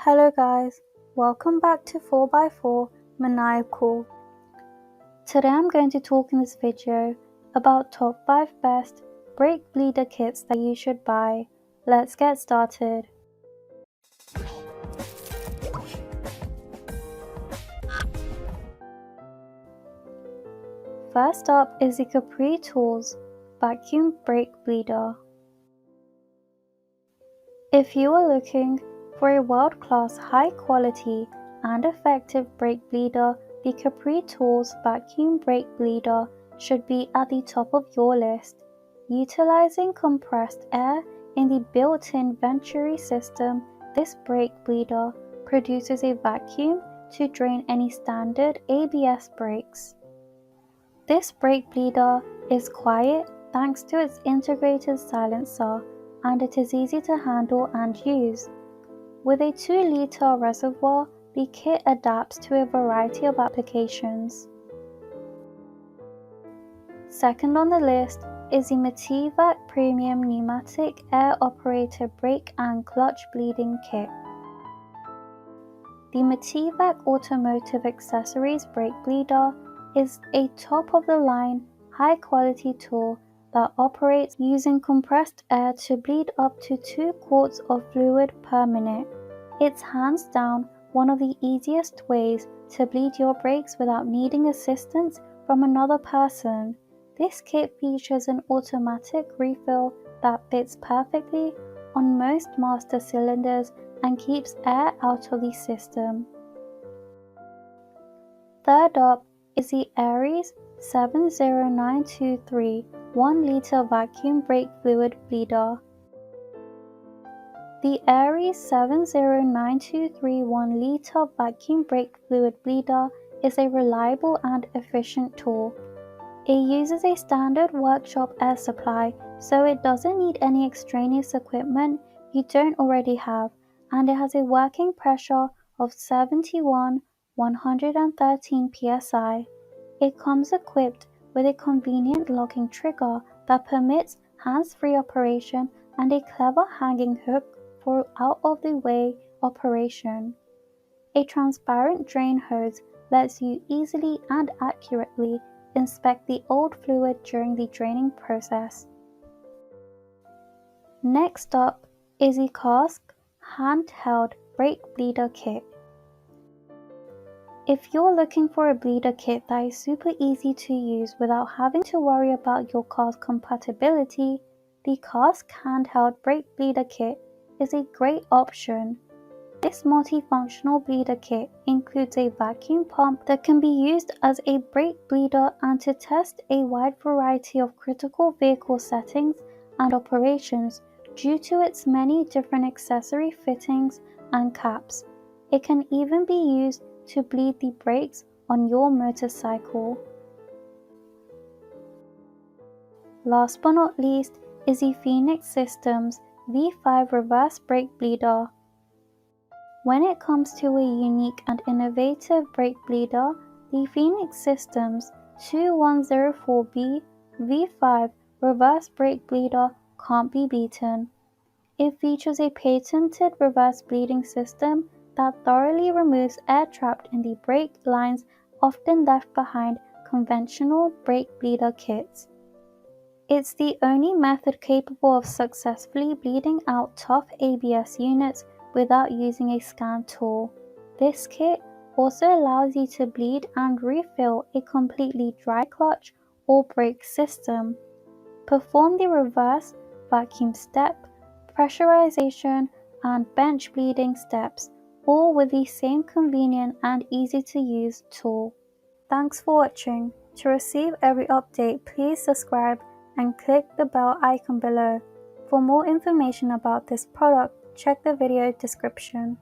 Hello guys, welcome back to 4x4 Maniacal. Today I'm going to talk in this video about top 5 best brake bleeder kits that you should buy. Let's get started. First up is the Capri Tools Vacuum Brake Bleeder. If you are looking for a world-class, high-quality and effective brake bleeder, the Capri Tools Vacuum Brake Bleeder should be at the top of your list. Utilizing compressed air in the built-in Venturi system, this brake bleeder produces a vacuum to drain any standard ABS brakes. This brake bleeder is quiet thanks to its integrated silencer, and it is easy to handle and use. With a 2-liter reservoir, the kit adapts to a variety of applications. Second on the list is the Mityvac Premium Pneumatic Air-Operated Brake and Clutch Bleeding Kit. The Mityvac Automotive Accessories Brake Bleeder is a top-of-the-line, high-quality tool that operates using compressed air to bleed up to 2 quarts of fluid per minute. It's hands down one of the easiest ways to bleed your brakes without needing assistance from another person. This kit features an automatic refill that fits perfectly on most master cylinders and keeps air out of the system. Third up is the Aries 70923 1-liter vacuum brake fluid bleeder. The Aries 70923 1-liter vacuum brake fluid bleeder is a reliable and efficient tool. It uses a standard workshop air supply, so it doesn't need any extraneous equipment you don't already have, and it has a working pressure of 71,113 psi. It comes equipped with a convenient locking trigger that permits hands-free operation and a clever hanging hook for out-of-the-way operation. A transparent drain hose lets you easily and accurately inspect the old fluid during the draining process. Next up is the CARSC Handheld Brake Bleeder Kit. If you're looking for a bleeder kit that is super easy to use without having to worry about your car's compatibility, the CARSC Handheld Brake Bleeder Kit is a great option. This multifunctional bleeder kit includes a vacuum pump that can be used as a brake bleeder and to test a wide variety of critical vehicle settings and operations due to its many different accessory fittings and caps. It can even be used to bleed the brakes on your motorcycle. Last but not least is the Phoenix Systems V5 Reverse Brake Bleeder. When it comes to a unique and innovative brake bleeder, the Phoenix Systems 2104B V5 Reverse Brake Bleeder can't be beaten. It features a patented reverse bleeding system that thoroughly removes air trapped in the brake lines often left behind conventional brake bleeder kits. It's the only method capable of successfully bleeding out tough ABS units without using a scan tool. This kit also allows you to bleed and refill a completely dry clutch or brake system, perform the reverse vacuum step, pressurization, and bench bleeding steps, all with the same convenient and easy to use tool. Thanks for watching. To receive every update, please subscribe and click the bell icon below. For more information about this product, check the video description.